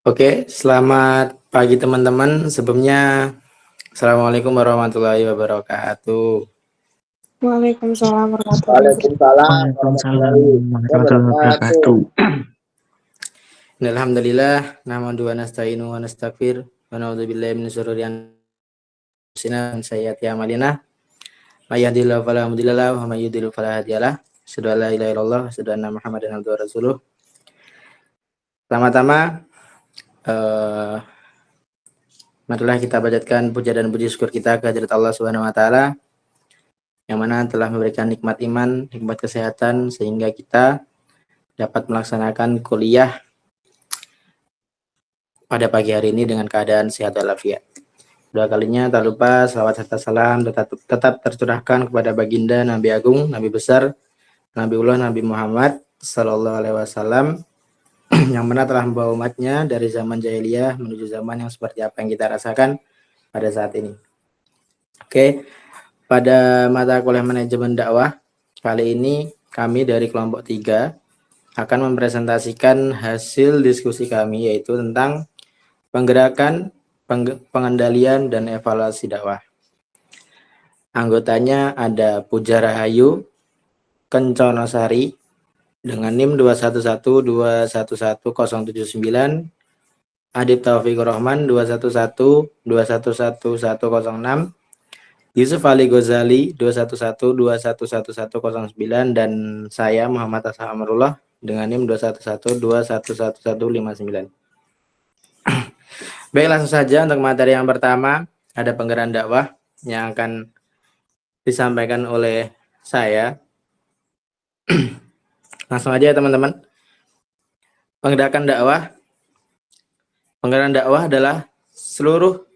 Oke, selamat pagi teman-teman. Sebelumnya, Assalamualaikum warahmatullahi wabarakatuh. Waalaikumsalam warahmatullahi wabarakatuh. Waalaikumsalam Waalaikumsalam warahmatullahi warahmatullahi wabarakatuh. wabarakatuh. Alhamdulillah, nahmadu wa nasta'inu wa nastaghfir wa na'udzubillahi min syururi anfusina wa sayyiati a'malina. May yahdihillahu fala mudilla lahu wa may yudhlil fala hadiyalah. Asyhadu an la ilaha illallah wa asyhadu anna Muhammadan abduhu wa rasuluh. Pertama-tama, marilah kita panjatkan puja dan puji syukur kita ke hadirat Allah Subhanahu wa taala yang mana telah memberikan nikmat iman, nikmat kesehatan sehingga kita dapat melaksanakan kuliah pada pagi hari ini dengan keadaan sehat walafiat. Dua kalinya tak lupa salawat serta salam tetap tercurahkan kepada baginda Nabi Agung, Nabi besar, Nabiullah Nabi Muhammad sallallahu alaihi wasallam yang mana telah membawa umatnya dari zaman jahiliyah menuju zaman yang seperti apa yang kita rasakan pada saat ini. Oke, pada mata kuliah manajemen dakwah kali ini kami dari kelompok 3 akan mempresentasikan hasil diskusi kami yaitu tentang penggerakan, pengendalian, dan evaluasi dakwah. Anggotanya ada Puja Rahayu Kenconosari dengan NIM 2112111079, Adib Taufikur Rahman 2112111106, Yusuf Ali Ghazali 2112111109, dan saya Muhammad Asa Amrullah dengan NIM 2112111159. Baik, langsung saja untuk materi yang pertama, ada penggerakan dakwah yang akan disampaikan oleh saya. Langsung aja ya teman-teman. Penggerakan dakwah adalah seluruh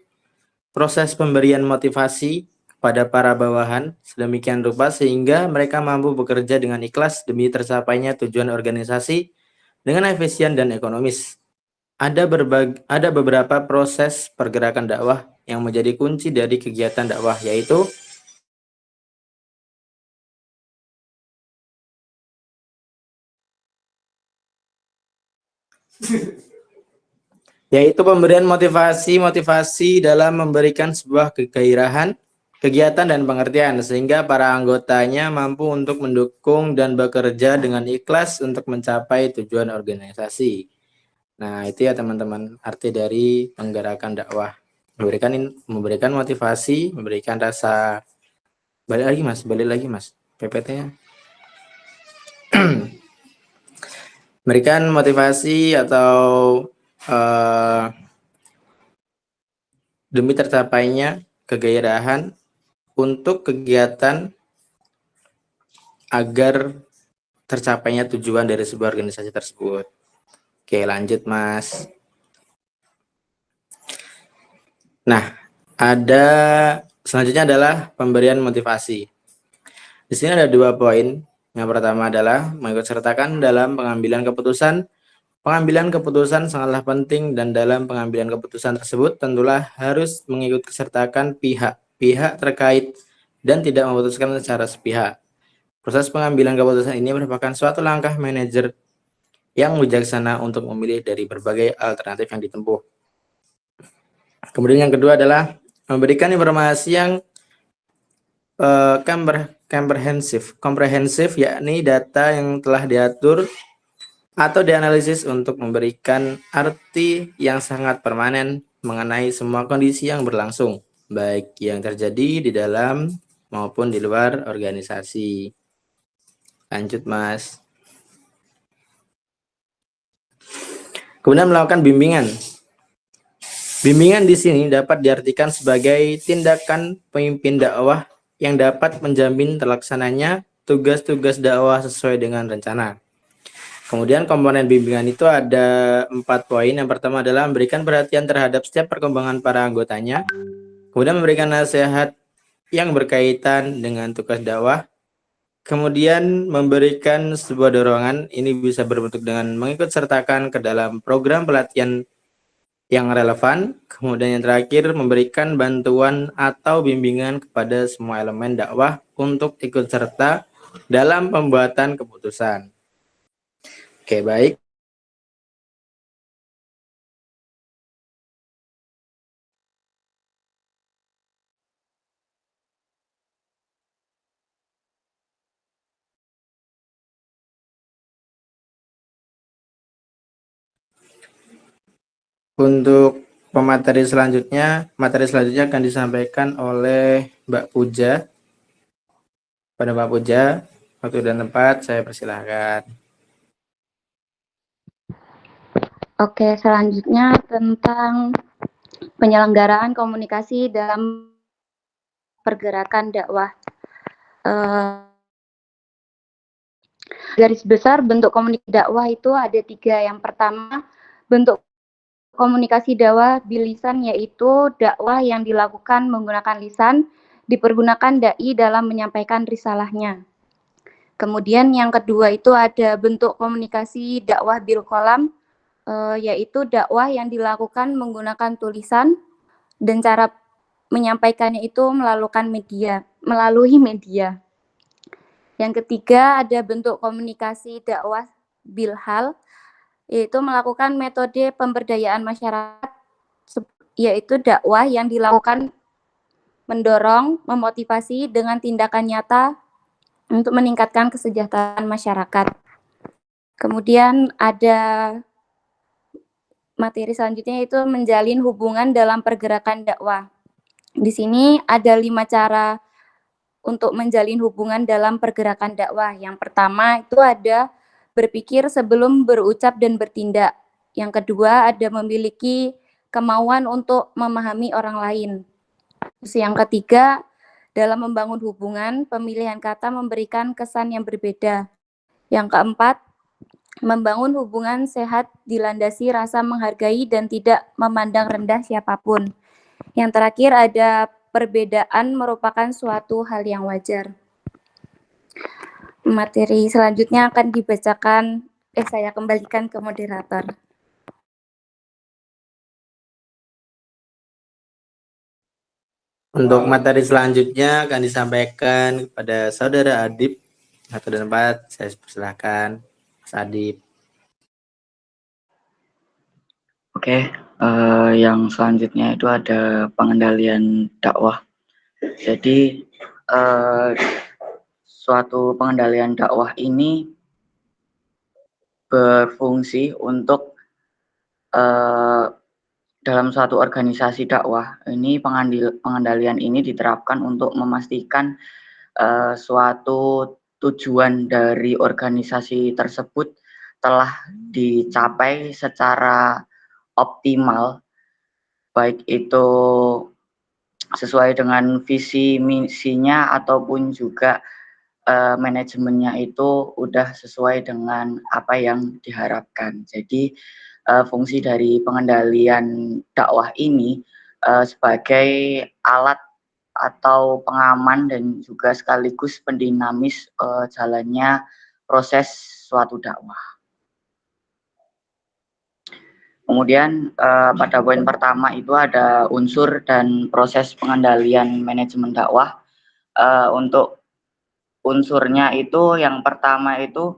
proses pemberian motivasi kepada para bawahan sedemikian rupa sehingga mereka mampu bekerja dengan ikhlas demi tercapainya tujuan organisasi dengan efisien dan ekonomis. Ada beberapa proses pergerakan dakwah yang menjadi kunci dari kegiatan dakwah, yaitu pemberian motivasi dalam memberikan sebuah kegairahan, kegiatan dan pengertian sehingga para anggotanya mampu untuk mendukung dan bekerja dengan ikhlas untuk mencapai tujuan organisasi. Nah, itu ya teman-teman, arti dari penggerakan dakwah. Memberikan motivasi, memberikan rasa balik lagi mas PPT-nya. Memberikan motivasi atau demi tercapainya kegairahan untuk kegiatan agar tercapainya tujuan dari sebuah organisasi tersebut. Oke, lanjut mas. Nah, selanjutnya adalah pemberian motivasi. Di sini ada 2 poin. Yang pertama adalah mengikut sertakan dalam pengambilan keputusan. Pengambilan keputusan sangatlah penting dan dalam pengambilan keputusan tersebut tentulah harus mengikut sertakan pihak terkait dan tidak memutuskan secara sepihak. Proses pengambilan keputusan ini merupakan suatu langkah manajer yang bijaksana untuk memilih dari berbagai alternatif yang ditempuh. Kemudian yang kedua adalah memberikan informasi yang komprehensif, yakni data yang telah diatur atau dianalisis untuk memberikan arti yang sangat permanen mengenai semua kondisi yang berlangsung, baik yang terjadi di dalam maupun di luar organisasi. Lanjut mas. Kemudian melakukan bimbingan. Bimbingan di sini dapat diartikan sebagai tindakan pemimpin dakwah yang dapat menjamin terlaksananya tugas-tugas dakwah sesuai dengan rencana. Kemudian komponen bimbingan itu ada 4 poin. Yang pertama adalah memberikan perhatian terhadap setiap perkembangan para anggotanya. Kemudian memberikan nasihat yang berkaitan dengan tugas dakwah. Kemudian memberikan sebuah dorongan, ini bisa berbentuk dengan mengikut sertakan ke dalam program pelatihan yang relevan. Kemudian yang terakhir memberikan bantuan atau bimbingan kepada semua elemen dakwah untuk ikut serta dalam pembuatan keputusan. Oke, baik. Untuk materi selanjutnya akan disampaikan oleh Mbak Puja. Pada Mbak Puja, waktu dan tempat saya persilahkan. Oke, selanjutnya tentang penyelenggaraan komunikasi dalam pergerakan dakwah. Garis besar bentuk komunikasi dakwah itu ada 3. Yang pertama, bentuk komunikasi dakwah bilisan, yaitu dakwah yang dilakukan menggunakan lisan, dipergunakan dai dalam menyampaikan risalahnya. Kemudian yang kedua itu ada bentuk komunikasi dakwah bil qalam, yaitu dakwah yang dilakukan menggunakan tulisan dan cara menyampaikannya itu melalui media. Yang ketiga ada bentuk komunikasi dakwah bilhal, yaitu melakukan metode pemberdayaan masyarakat, yaitu dakwah yang dilakukan mendorong, memotivasi dengan tindakan nyata untuk meningkatkan kesejahteraan masyarakat. Kemudian ada materi selanjutnya itu menjalin hubungan dalam pergerakan dakwah. Di sini ada 5 cara untuk menjalin hubungan dalam pergerakan dakwah. Yang pertama itu ada berpikir sebelum berucap dan bertindak. Yang kedua ada memiliki kemauan untuk memahami orang lain. Terus yang ketiga, dalam membangun hubungan, pemilihan kata memberikan kesan yang berbeda. Yang keempat, membangun hubungan sehat dilandasi rasa menghargai dan tidak memandang rendah siapapun. Yang terakhir ada perbedaan merupakan suatu hal yang wajar. Materi selanjutnya akan dibacakan, saya kembalikan ke moderator. Untuk materi selanjutnya akan disampaikan kepada Saudara Adib. Waktu dan tempat saya persilahkan, Mas Adib. Oke, yang selanjutnya itu ada pengendalian dakwah. Jadi suatu pengendalian dakwah ini berfungsi untuk dalam suatu organisasi dakwah. Ini pengendalian ini diterapkan untuk memastikan suatu tujuan dari organisasi tersebut telah dicapai secara optimal, baik itu sesuai dengan visi misinya ataupun juga manajemennya itu udah sesuai dengan apa yang diharapkan. Jadi fungsi dari pengendalian dakwah ini sebagai alat atau pengaman dan juga sekaligus pendinamis jalannya proses suatu dakwah. Kemudian pada poin pertama itu ada unsur dan proses pengendalian manajemen dakwah. Untuk unsurnya itu yang pertama itu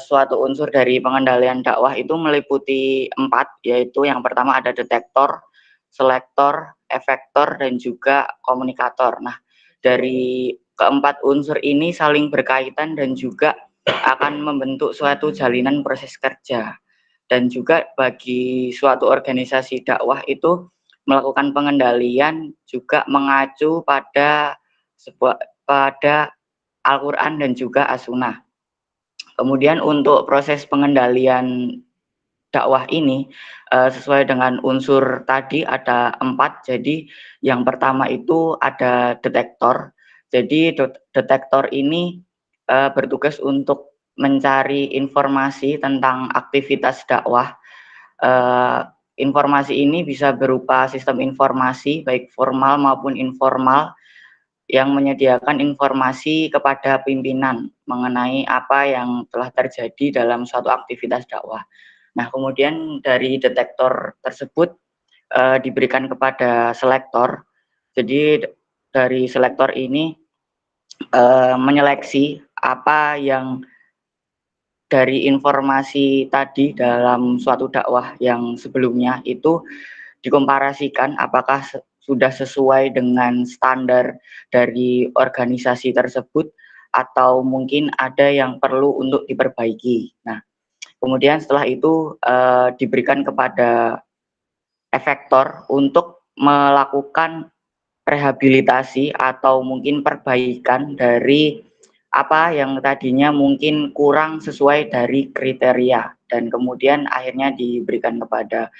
suatu unsur dari pengendalian dakwah itu meliputi 4, yaitu yang pertama ada detektor, selektor, efektor, dan juga komunikator. Nah, dari keempat unsur ini saling berkaitan dan juga akan membentuk suatu jalinan proses kerja. Dan juga bagi suatu organisasi dakwah itu melakukan pengendalian juga mengacu pada Al-Quran dan juga As-Sunnah. Kemudian untuk proses pengendalian dakwah ini sesuai dengan unsur tadi ada 4. Jadi yang pertama itu ada detektor. Jadi detektor ini bertugas untuk mencari informasi tentang aktivitas dakwah. Informasi ini bisa berupa sistem informasi baik formal maupun informal yang menyediakan informasi kepada pimpinan mengenai apa yang telah terjadi dalam suatu aktivitas dakwah. Nah, kemudian dari detektor tersebut diberikan kepada selektor. Jadi dari selektor ini menyeleksi apa yang dari informasi tadi dalam suatu dakwah yang sebelumnya itu dikomparasikan apakah sudah sesuai dengan standar dari organisasi tersebut atau mungkin ada yang perlu untuk diperbaiki. Nah, kemudian setelah itu diberikan kepada efektor untuk melakukan rehabilitasi atau mungkin perbaikan dari apa yang tadinya mungkin kurang sesuai dari kriteria, dan kemudian akhirnya diberikan kepada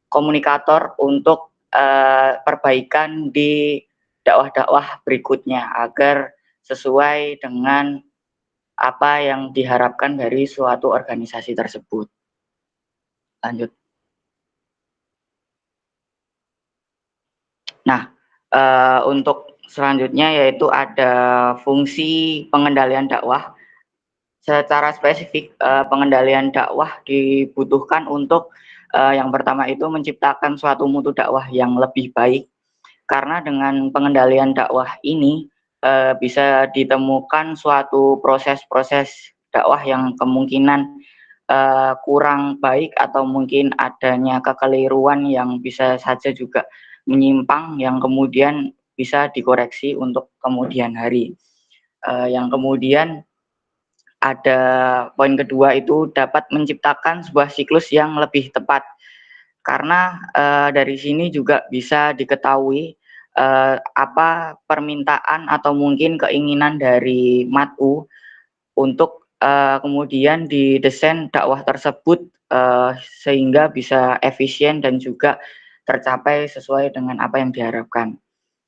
komunikator untuk perbaikan di dakwah-dakwah berikutnya agar sesuai dengan apa yang diharapkan dari suatu organisasi tersebut. Lanjut. Nah, untuk selanjutnya yaitu ada fungsi pengendalian dakwah. Secara spesifik, pengendalian dakwah dibutuhkan untuk yang pertama itu menciptakan suatu mutu dakwah yang lebih baik, karena dengan pengendalian dakwah ini bisa ditemukan suatu proses-proses dakwah yang kemungkinan kurang baik atau mungkin adanya kekeliruan yang bisa saja juga menyimpang, yang kemudian bisa dikoreksi untuk kemudian hari. Yang kemudian ada poin kedua itu dapat menciptakan sebuah siklus yang lebih tepat, karena dari sini juga bisa diketahui apa permintaan atau mungkin keinginan dari MATU untuk kemudian didesain dakwah tersebut sehingga bisa efisien dan juga tercapai sesuai dengan apa yang diharapkan.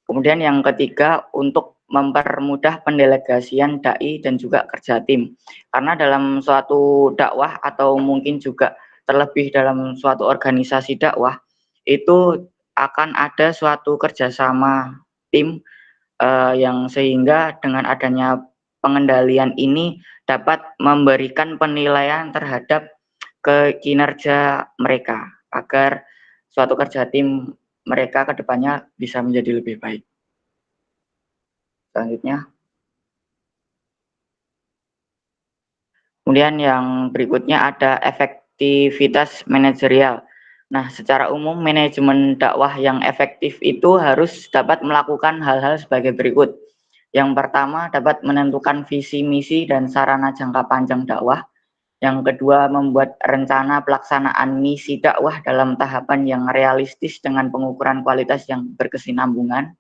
Kemudian yang ketiga, untuk mempermudah pendelegasian dai dan juga kerja tim. Karena dalam suatu dakwah atau mungkin juga terlebih dalam suatu organisasi dakwah, itu akan ada suatu kerjasama tim yang sehingga dengan adanya pengendalian ini dapat memberikan penilaian terhadap kinerja mereka agar suatu kerja tim mereka ke depannya bisa menjadi lebih baik. Selanjutnya. Kemudian yang berikutnya ada efektivitas manajerial. Nah, secara umum manajemen dakwah yang efektif itu harus dapat melakukan hal-hal sebagai berikut. Yang pertama, dapat menentukan visi, misi, dan sarana jangka panjang dakwah. Yang kedua, membuat rencana pelaksanaan misi dakwah dalam tahapan yang realistis dengan pengukuran kualitas yang berkesinambungan.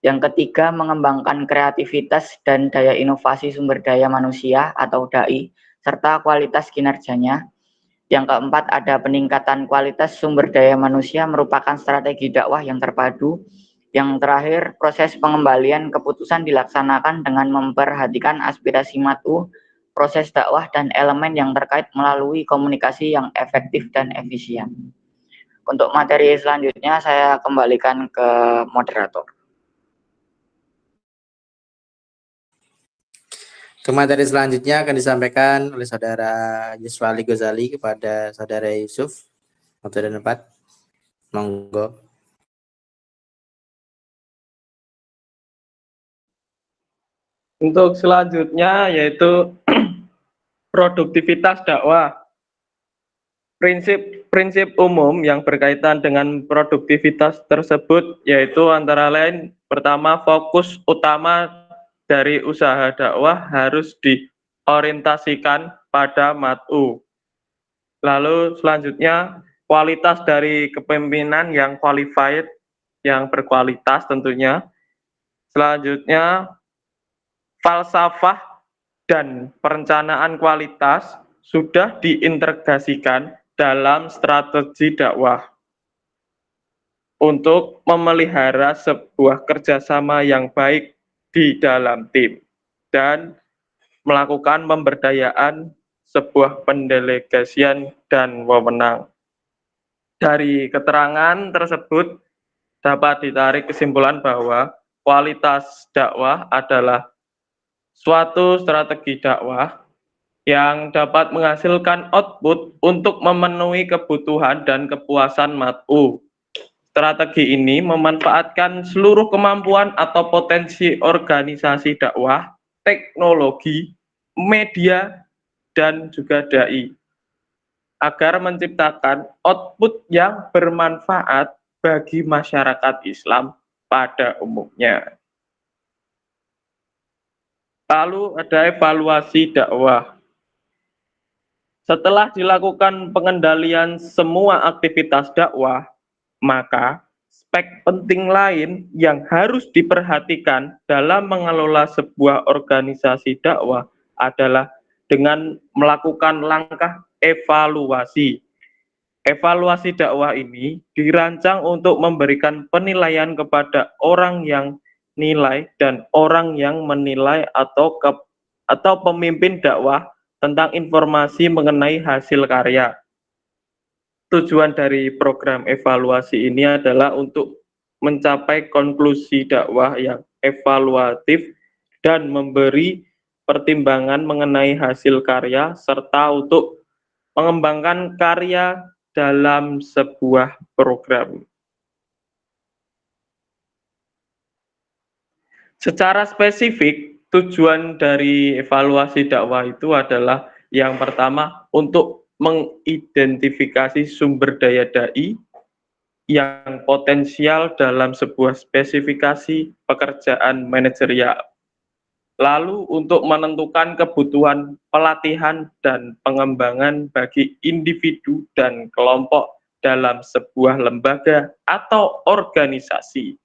Yang ketiga, mengembangkan kreativitas dan daya inovasi sumber daya manusia atau DAI, serta kualitas kinerjanya. Yang keempat, ada peningkatan kualitas sumber daya manusia merupakan strategi dakwah yang terpadu. Yang terakhir, proses pengembalian keputusan dilaksanakan dengan memperhatikan aspirasi MATU, proses dakwah, dan elemen yang terkait melalui komunikasi yang efektif dan efisien. Untuk materi selanjutnya, saya kembalikan ke moderator. Ke materi selanjutnya akan disampaikan oleh Saudara Yuswali Ghazali kepada Saudara Yusuf. Waktu dan tempat. Monggo. Untuk selanjutnya yaitu produktivitas dakwah. Prinsip umum yang berkaitan dengan produktivitas tersebut yaitu antara lain, pertama, fokus utama dari usaha dakwah harus diorientasikan pada MATU. Lalu selanjutnya, kualitas dari kepemimpinan yang qualified, yang berkualitas tentunya. Selanjutnya, falsafah dan perencanaan kualitas sudah diintegrasikan dalam strategi dakwah untuk memelihara sebuah kerjasama yang baik di dalam tim dan melakukan pemberdayaan sebuah pendelegasian dan wewenang. Dari keterangan tersebut dapat ditarik kesimpulan bahwa kualitas dakwah adalah suatu strategi dakwah yang dapat menghasilkan output untuk memenuhi kebutuhan dan kepuasan MATU. Strategi ini memanfaatkan seluruh kemampuan atau potensi organisasi dakwah, teknologi, media, dan juga dai, agar menciptakan output yang bermanfaat bagi masyarakat Islam pada umumnya. Lalu ada evaluasi dakwah. Setelah dilakukan pengendalian semua aktivitas dakwah, Maka aspek penting lain yang harus diperhatikan dalam mengelola sebuah organisasi dakwah adalah dengan melakukan langkah evaluasi. Evaluasi dakwah ini dirancang untuk memberikan penilaian kepada orang yang nilai dan orang yang menilai atau pemimpin dakwah tentang informasi mengenai hasil karya. Tujuan dari program evaluasi ini adalah untuk mencapai konklusi dakwah yang evaluatif dan memberi pertimbangan mengenai hasil karya serta untuk mengembangkan karya dalam sebuah program. Secara spesifik, tujuan dari evaluasi dakwah itu adalah yang pertama untuk mengidentifikasi sumber daya dai yang potensial dalam sebuah spesifikasi pekerjaan manajerial. Lalu untuk menentukan kebutuhan pelatihan dan pengembangan bagi individu dan kelompok dalam sebuah lembaga atau organisasi.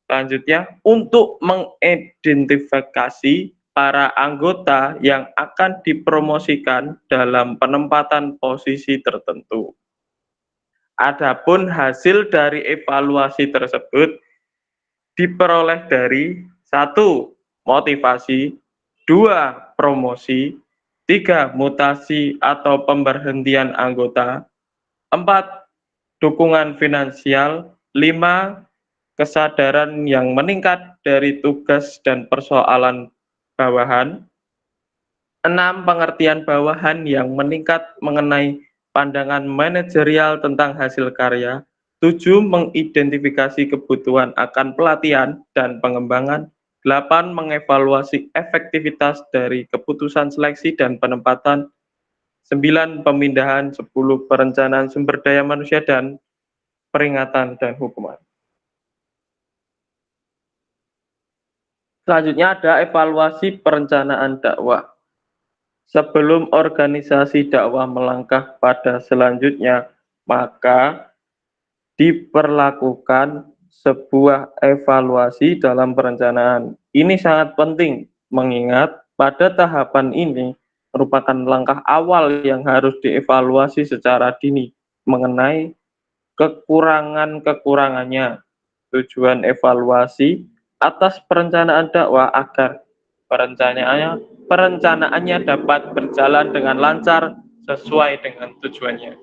Selanjutnya, untuk mengidentifikasi para anggota yang akan dipromosikan dalam penempatan posisi tertentu. Adapun hasil dari evaluasi tersebut diperoleh dari 1. Motivasi, 2. Promosi, 3. Mutasi atau pemberhentian anggota, 4. Dukungan finansial, 5. Kesadaran yang meningkat dari tugas dan persoalan bawahan, 6. Pengertian bawahan yang meningkat mengenai pandangan manajerial tentang hasil karya, 7. Mengidentifikasi kebutuhan akan pelatihan dan pengembangan, 8. Mengevaluasi efektivitas dari keputusan seleksi dan penempatan, 9. Pemindahan, 10. Perencanaan sumber daya manusia dan peringatan dan hukuman. Selanjutnya ada evaluasi perencanaan dakwah. Sebelum organisasi dakwah melangkah pada selanjutnya, maka diperlakukan sebuah evaluasi dalam perencanaan. Ini sangat penting, mengingat pada tahapan ini merupakan langkah awal yang harus dievaluasi secara dini mengenai kekurangan-kekurangannya. Tujuan evaluasi atas perencanaan dakwah agar perencanaannya dapat berjalan dengan lancar sesuai dengan tujuannya.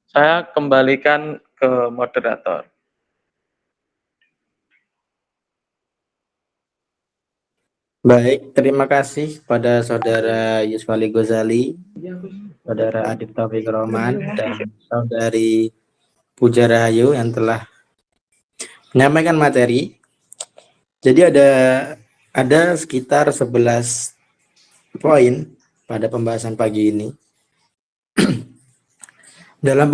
Saya kembalikan ke moderator. Baik, terima kasih pada Saudara Yuswali Gozali, Saudara Adip Taufik Rohman, dan Saudari Puja Rahayu yang telah menyampaikan materi. Jadi ada sekitar 11 poin pada pembahasan pagi ini. Dalam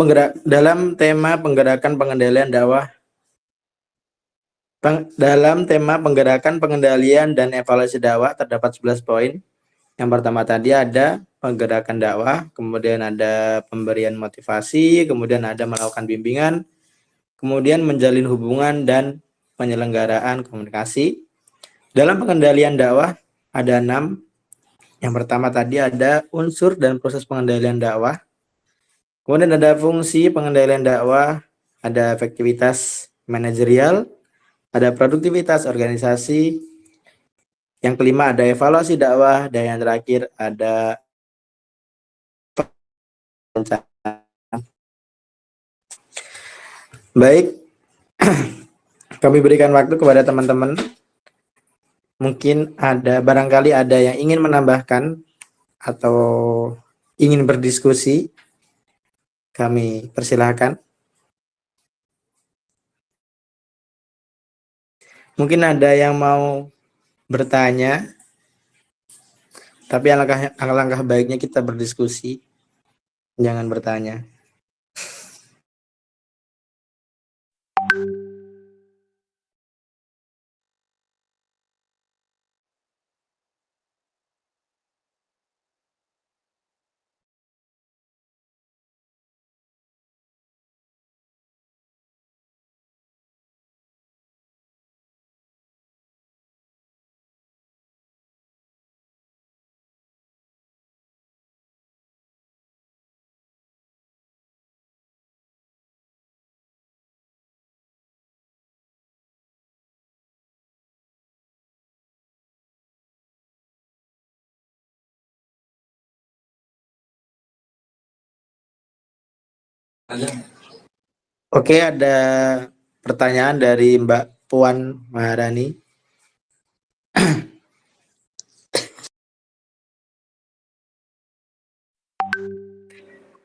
tema penggerakan pengendalian dakwah, dalam tema penggerakan pengendalian dan evaluasi dakwah terdapat 11 poin. Yang pertama tadi ada penggerakan dakwah, kemudian ada pemberian motivasi, kemudian ada melakukan bimbingan, kemudian menjalin hubungan dan penyelenggaraan komunikasi. Dalam pengendalian dakwah ada 6. Yang pertama tadi ada unsur dan proses pengendalian dakwah. Kemudian ada fungsi pengendalian dakwah, ada efektivitas manajerial, ada produktivitas organisasi. Yang kelima ada evaluasi dakwah, dan yang terakhir ada perencanaan. Baik, kami berikan waktu kepada teman-teman. Mungkin barangkali ada yang ingin menambahkan atau ingin berdiskusi. Kami persilahkan. Mungkin ada yang mau bertanya, tapi alangkah baiknya kita berdiskusi, jangan bertanya. Oke, ada pertanyaan dari Mbak Puan Maharani.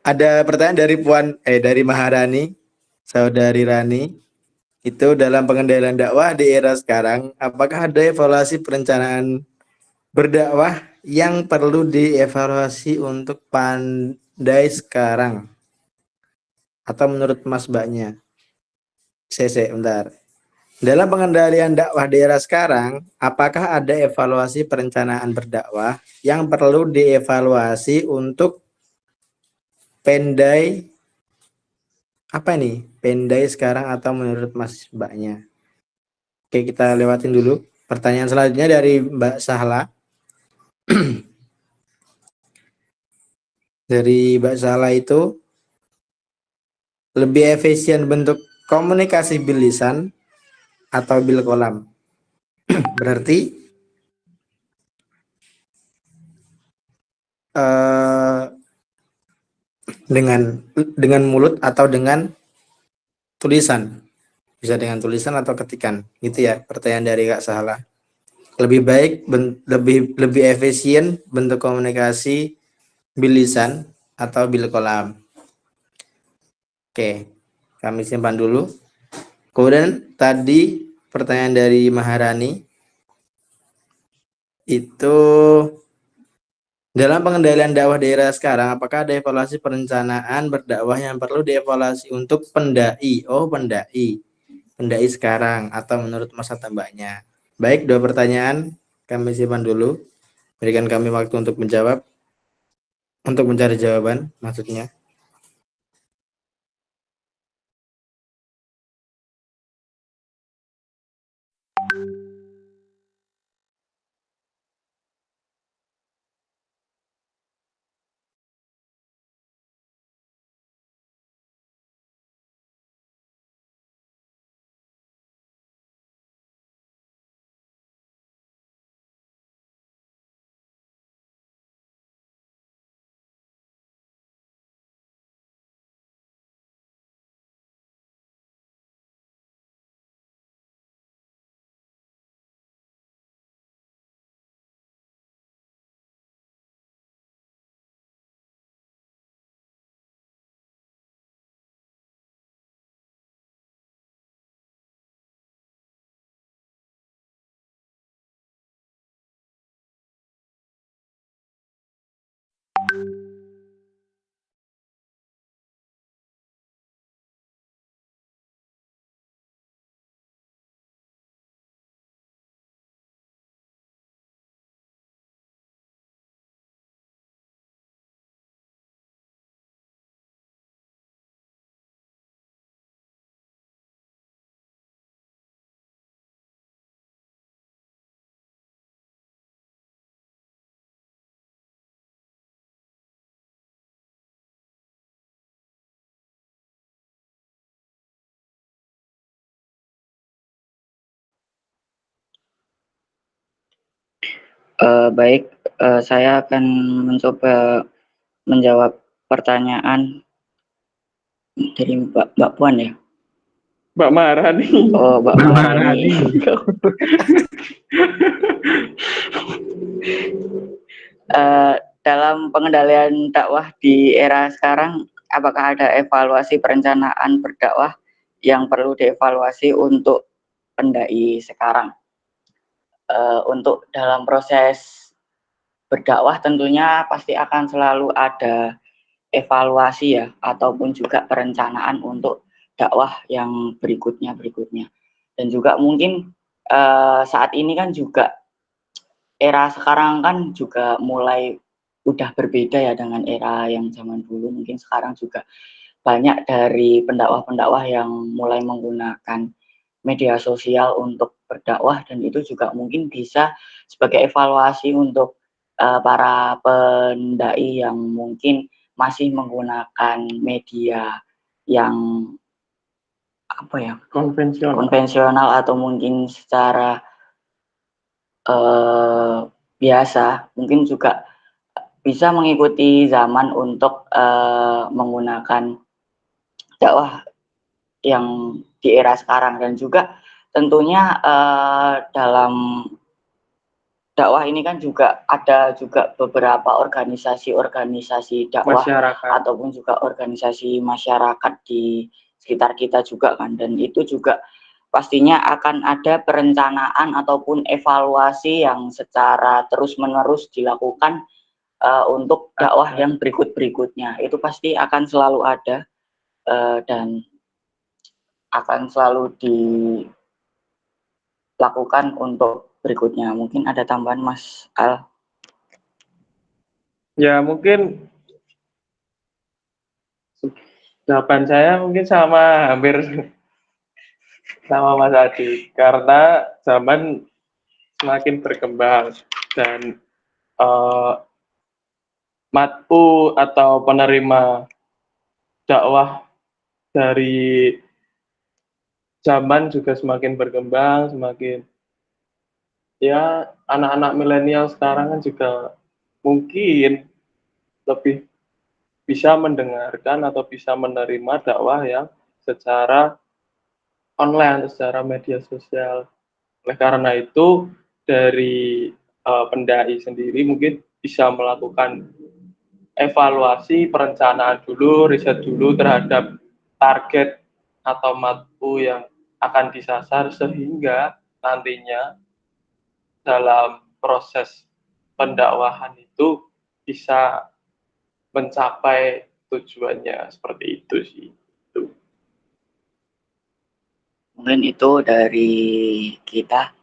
Ada pertanyaan dari Maharani, Saudari Rani. Itu dalam pengendalian dakwah di era sekarang, apakah ada evaluasi perencanaan berdakwah yang perlu dievaluasi untuk pandai sekarang? Atau menurut Mas Mbaknya? Bentar. Dalam pengendalian dakwah di era sekarang, apakah ada evaluasi perencanaan berdakwah yang perlu dievaluasi untuk pendai pendai sekarang atau menurut Mas Mbaknya? Oke, kita lewatin dulu. Pertanyaan selanjutnya dari Mbak Sahla. Dari Mbak Sahla itu, lebih efisien bentuk komunikasi bil lisan atau bil kolam? Berarti dengan mulut atau dengan tulisan? Bisa dengan tulisan atau ketikan, gitu ya pertanyaan dari Kak Sahla. Lebih baik lebih efisien bentuk komunikasi bil lisan atau bil kolam? Oke, kami simpan dulu. Kemudian tadi pertanyaan dari Maharani itu, dalam pengendalian dakwah daerah sekarang, apakah ada evaluasi perencanaan berdakwah yang perlu dievaluasi untuk pendai? Oh, pendai sekarang atau menurut masa tambahnya? Baik, dua pertanyaan kami simpan dulu. Berikan kami waktu untuk menjawab, untuk mencari jawaban maksudnya. Baik, saya akan mencoba menjawab pertanyaan dari Mbak Puan ya. Mbak Maharani. Oh, Mbak Maharani. Dalam pengendalian dakwah di era sekarang, apakah ada evaluasi perencanaan berdakwah yang perlu dievaluasi untuk pendai sekarang? Untuk dalam proses berdakwah tentunya pasti akan selalu ada evaluasi ya, ataupun juga perencanaan untuk dakwah yang berikutnya. Dan juga mungkin saat ini kan juga era sekarang kan juga mulai udah berbeda ya dengan era yang zaman dulu. Mungkin sekarang juga banyak dari pendakwah-pendakwah yang mulai menggunakan media sosial untuk berdakwah, dan itu juga mungkin bisa sebagai evaluasi untuk para pendai yang mungkin masih menggunakan media yang konvensional atau mungkin secara biasa, mungkin juga bisa mengikuti zaman untuk menggunakan dakwah yang di era sekarang. Dan juga tentunya dalam dakwah ini kan juga ada juga beberapa organisasi-organisasi dakwah Masyarakat. ataupun juga organisasi masyarakat di sekitar kita juga kan, dan itu juga pastinya akan ada perencanaan ataupun evaluasi yang secara terus-menerus dilakukan untuk dakwah yang berikut-berikutnya. Itu pasti akan selalu ada dan akan selalu dilakukan untuk berikutnya. Mungkin ada tambahan Mas Al? Ya mungkin jawaban saya mungkin sama, hampir sama Mas Adi, karena zaman semakin berkembang dan matpu atau penerima dakwah dari zaman juga semakin berkembang, semakin ya anak-anak milenial sekarang kan juga mungkin lebih bisa mendengarkan atau bisa menerima dakwah yang secara online, secara media sosial. Oleh karena itu, dari pendai sendiri mungkin bisa melakukan evaluasi, perencanaan dulu, riset dulu terhadap target atau matpu yang akan disasar, sehingga nantinya dalam proses pendakwahan itu bisa mencapai tujuannya. Seperti itu sih. Mungkin itu dari kita.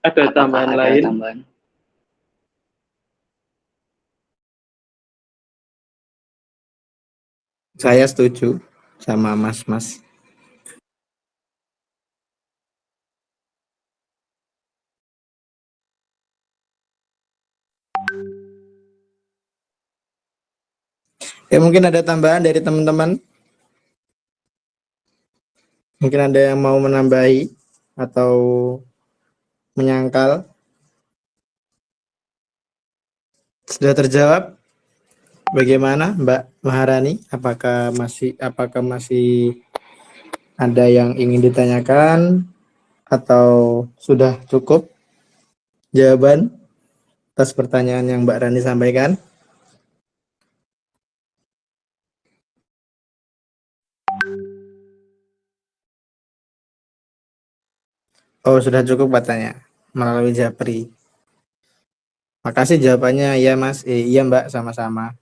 Ada Apakah tambahan ada lain? tambahan? Saya setuju sama Mas. Ya mungkin ada tambahan dari teman-teman. Mungkin ada yang mau menambahi atau menyangkal. Sudah terjawab? Bagaimana Mbak Maharani? Apakah masih ada yang ingin ditanyakan atau sudah cukup jawaban atas pertanyaan yang Mbak Rani sampaikan? Oh, sudah cukup katanya melalui Japri. Makasih jawabannya ya Mas. Iya Mbak, sama-sama.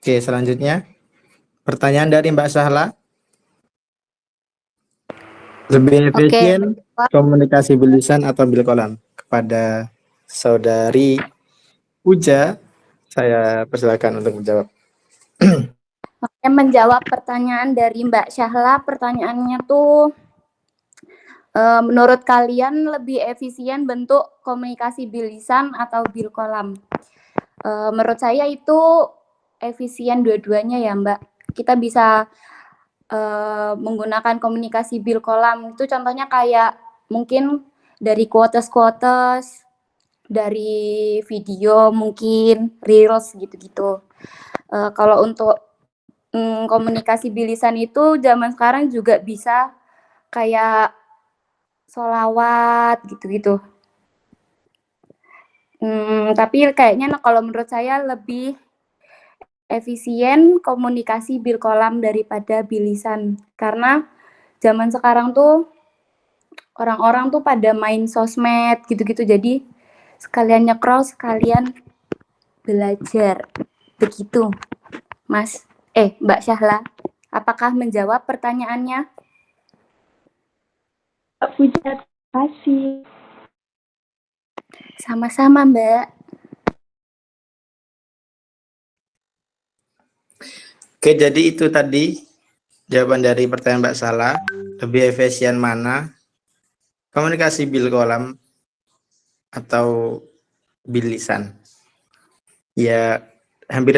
Oke, selanjutnya pertanyaan dari Mbak Sahla. Lebih efisien komunikasi bilisan atau bilkolam? Kepada Saudari Puja, saya persilakan untuk menjawab. Oke, menjawab pertanyaan dari Mbak Syahla, pertanyaannya tuh menurut kalian lebih efisien bentuk komunikasi bilisan atau bilkolam? Menurut saya itu efisien dua-duanya ya Mbak. Kita bisa menggunakan komunikasi bilkolam itu contohnya kayak mungkin dari quotes, dari video mungkin reels gitu-gitu. Kalau untuk komunikasi bilisan itu zaman sekarang juga bisa kayak sholawat gitu-gitu. Tapi kayaknya kalau menurut saya lebih efisien komunikasi bilkolam daripada bilisan. Karena zaman sekarang tuh orang-orang tuh pada main sosmed gitu-gitu. Jadi sekalian nyekrol, sekalian belajar. Begitu, Mbak Syahla. Apakah menjawab pertanyaannya? Puja, kasih. Sama-sama, Mbak. Oke, jadi itu tadi jawaban dari pertanyaan Mbak Sala. Lebih efisien mana? Komunikasi bilkolam atau bilisan? Ya, hampir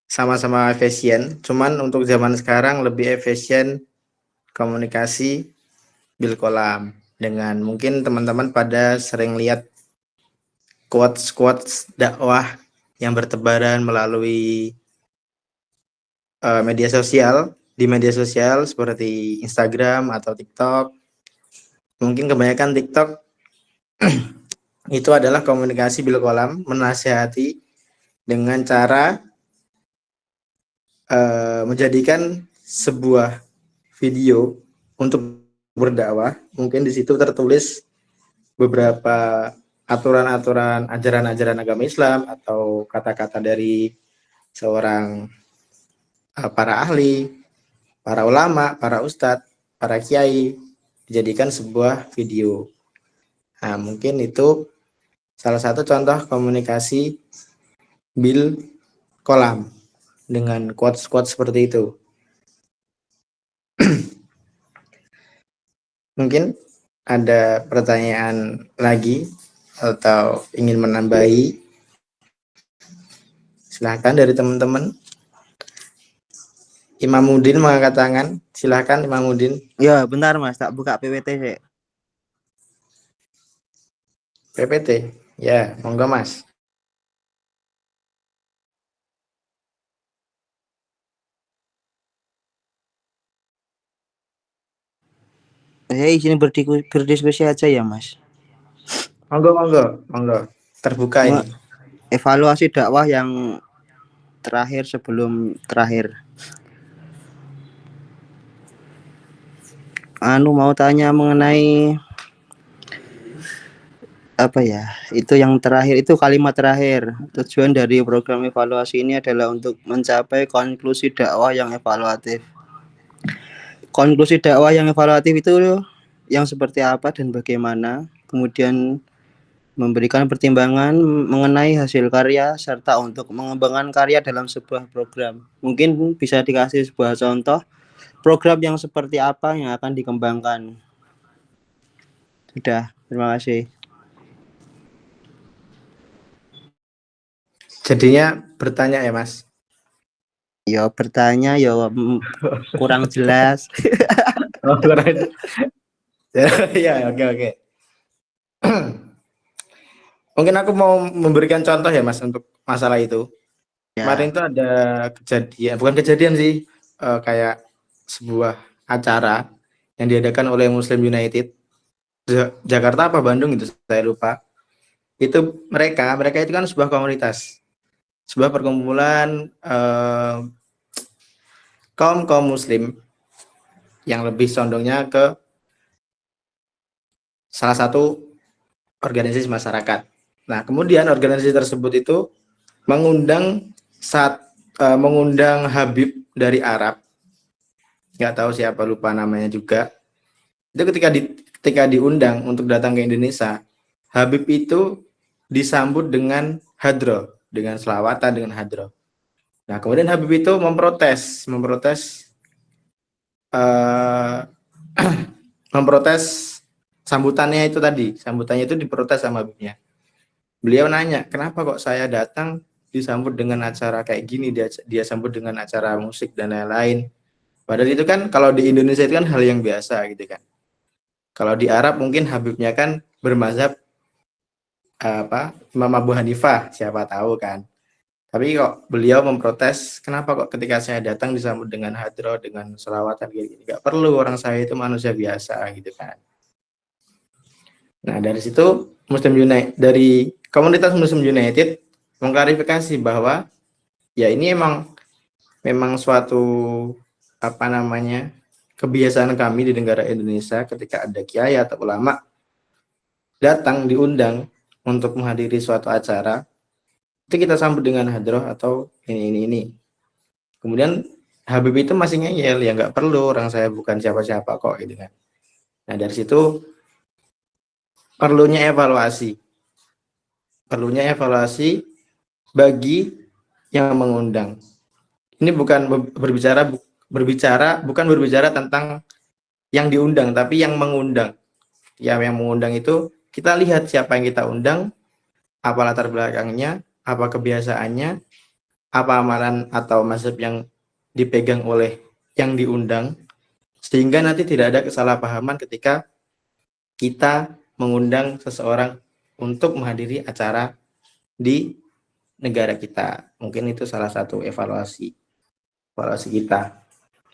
sama-sama efisien. Cuman untuk zaman sekarang lebih efisien komunikasi bilkolam. Dengan mungkin teman-teman pada sering lihat quotes dakwah yang bertebaran melalui media sosial, di media sosial seperti Instagram atau TikTok. Mungkin kebanyakan TikTok itu adalah komunikasi bil kolam, menasihati dengan cara menjadikan sebuah video untuk berdakwah. Mungkin di situ tertulis beberapa aturan-aturan ajaran-ajaran agama Islam atau kata-kata dari seorang para ahli, para ulama, para ustadz, para kiai, dijadikan sebuah video. Nah, mungkin itu salah satu contoh komunikasi bil kolam dengan quotes-quotes seperti itu. Mungkin ada pertanyaan lagi atau ingin menambahi? Silahkan dari teman-teman. Imamuddin mengangkat tangan. Silahkan Imamuddin. Ya, bentar Mas, tak buka PPT sih. PPT. Ya, monggo Mas. Saya izin berdiskusi aja ya Mas. Monggo. Terbuka ini. Evaluasi dakwah yang terakhir sebelum terakhir. Mau tanya mengenai apa ya? Itu yang terakhir, itu kalimat terakhir. Tujuan dari program evaluasi ini adalah untuk mencapai konklusi dakwah yang evaluatif. Konklusi dakwah yang evaluatif itu yang seperti apa dan bagaimana? Kemudian memberikan pertimbangan mengenai hasil karya serta untuk mengembangkan karya dalam sebuah program. Mungkin bisa dikasih sebuah contoh program yang seperti apa yang akan dikembangkan. Sudah, terima kasih. Jadinya bertanya ya Mas. Ya bertanya ya kurang jelas. Ya, oke. Mungkin aku mau memberikan contoh ya Mas untuk masalah itu. Ya. Kemarin itu ada kejadian, bukan kejadian sih, kayak sebuah acara yang diadakan oleh Muslim United Jakarta apa Bandung itu saya lupa. Itu mereka itu kan sebuah komunitas, sebuah perkumpulan kaum muslim yang lebih condongnya ke salah satu organisasi masyarakat. Nah, kemudian organisasi tersebut itu mengundang Habib dari Arab, nggak tahu siapa, lupa namanya juga. Itu ketika diundang untuk datang ke Indonesia, Habib itu disambut dengan hadroh, dengan selawatan, dengan hadroh. Nah, kemudian Habib itu memprotes sambutannya itu diprotes sama Habibnya. Beliau nanya, kenapa kok saya datang disambut dengan acara kayak gini, dia sambut dengan acara musik dan lain-lain. Padahal itu kan kalau di Indonesia itu kan hal yang biasa gitu kan. Kalau di Arab mungkin Habibnya kan bermazhab Imam Abu Hanifah, siapa tahu kan. Tapi kok beliau memprotes, kenapa kok ketika saya datang disambut dengan hadroh, dengan selawatan gitu. Gak perlu, orang saya itu manusia biasa gitu kan. Nah, dari situ dari komunitas Muslim United mengklarifikasi bahwa ya ini memang suatu kebiasaan kami di negara Indonesia ketika ada kiai atau ulama datang diundang untuk menghadiri suatu acara, itu kita sambut dengan hadroh atau ini. Kemudian Habib itu masih ngeyel, ya nggak perlu, orang saya bukan siapa-siapa kok gitu kan. Nah, dari situ perlunya evaluasi bagi yang mengundang. Ini bukan berbicara tentang yang diundang, tapi yang mengundang. Ya, yang mengundang itu kita lihat siapa yang kita undang, apa latar belakangnya, apa kebiasaannya, apa amalan atau mazhab yang dipegang oleh yang diundang, sehingga nanti tidak ada kesalahpahaman ketika kita mengundang seseorang untuk menghadiri acara di negara kita. Mungkin itu salah satu evaluasi kita.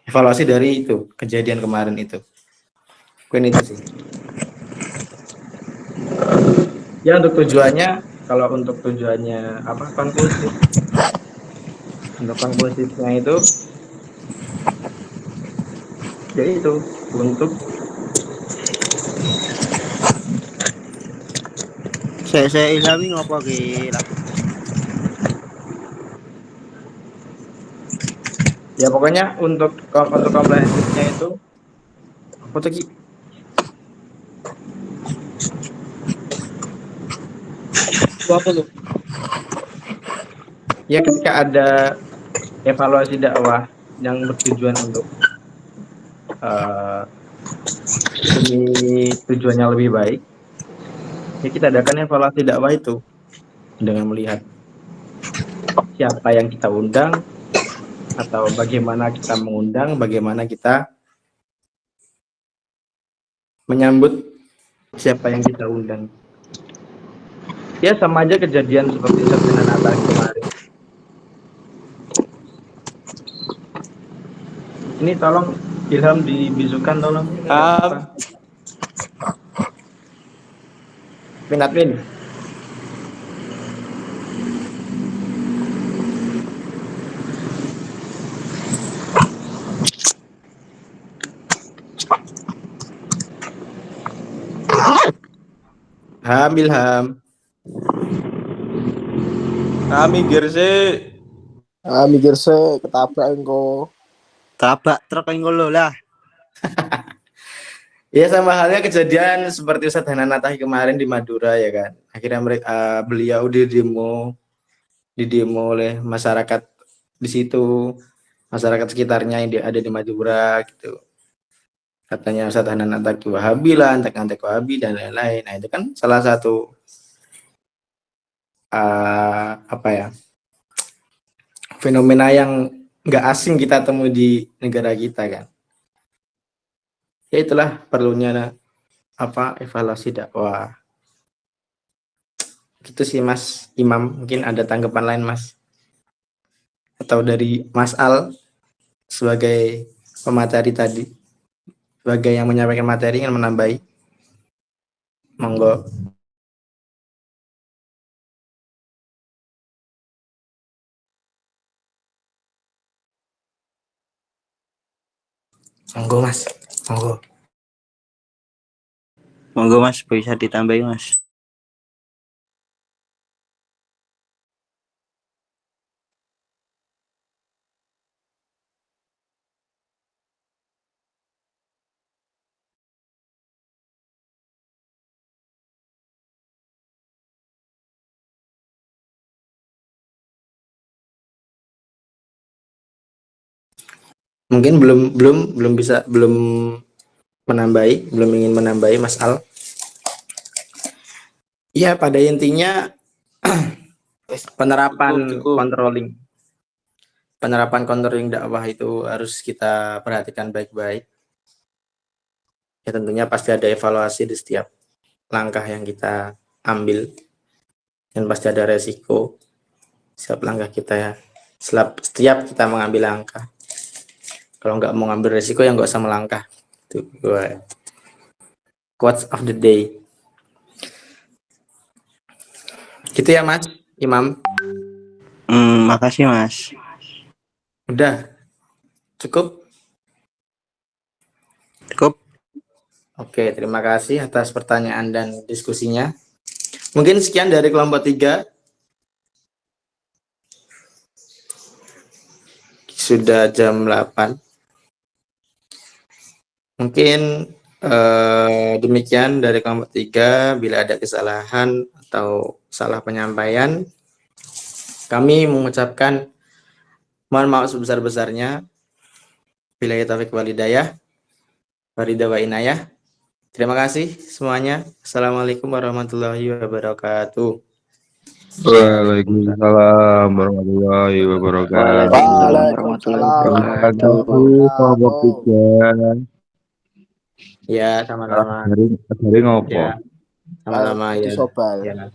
Evaluasi dari itu kejadian kemarin itu. Mungkin itu sih. Ya untuk tujuannya, kalau untuk tujuannya apa konklusif? Untuk konklusifnya itu, ya itu untuk Saya ilhami ngopo ki? ya pokoknya untuk komprehensifnya itu apa tuh Ki? Apa tuh? Ya ketika ada evaluasi dakwah yang bertujuan untuk demi tujuannya lebih baik, ya kita adakan evaluasi dakwah itu dengan melihat siapa yang kita undang atau bagaimana kita mengundang, bagaimana kita menyambut siapa yang kita undang. Ya sama aja kejadian seperti Sabtu Natal kemarin. Ini tolong Ilham dibisukan tolong. Pin. Ilham. Mikir se ketabrak engko. Tabak truk engko lho lah. Ya sama halnya kejadian seperti Ustadz Hanan Natahi kemarin di Madura ya kan. Akhirnya beliau di demo oleh masyarakat di situ, masyarakat sekitarnya yang ada di Madura gitu. Katanya Ustadz Hanan Natahi Wahabi lah, antek Wahabi dan lain-lain. Nah itu kan salah satu fenomena yang nggak asing kita temui di negara kita kan. Ya itulah perlunya evaluasi dakwah. Gitu sih Mas Imam, mungkin ada tanggapan lain Mas? Atau dari Mas Al sebagai pemateri tadi, sebagai yang menyampaikan materi yang menambahi? Monggo. Monggo Mas, monggo. Monggo Mas, bisa ditambahi Mas. Mungkin belum ingin menambahi Mas Al. Ya pada intinya penerapan controlling dakwah itu harus kita perhatikan baik-baik. Ya tentunya pasti ada evaluasi di setiap langkah yang kita ambil dan pasti ada resiko setiap langkah kita ya. Setiap kita mengambil langkah. Kalau nggak mau ngambil resiko ya nggak usah melangkah. Itu quotes of the day. Gitu ya Mas Imam. Makasih Mas. Udah cukup. Oke, terima kasih atas pertanyaan dan diskusinya. Mungkin sekian dari kelompok 3. Sudah jam 8. Mungkin demikian dari kelompok 3. Bila ada kesalahan atau salah penyampaian, kami mengucapkan mohon maaf sebesar-besarnya. Billahi taufiq wal hidayah. Waridah wa inayah. Terima kasih semuanya. Assalamualaikum warahmatullahi wabarakatuh. Waalaikumsalam warahmatullahi wabarakatuh. Waalaikumsalam. Kelompok 3. Ya, sama-sama. Dari ngopo? Ya, sama-sama ya. Sobal. Ya.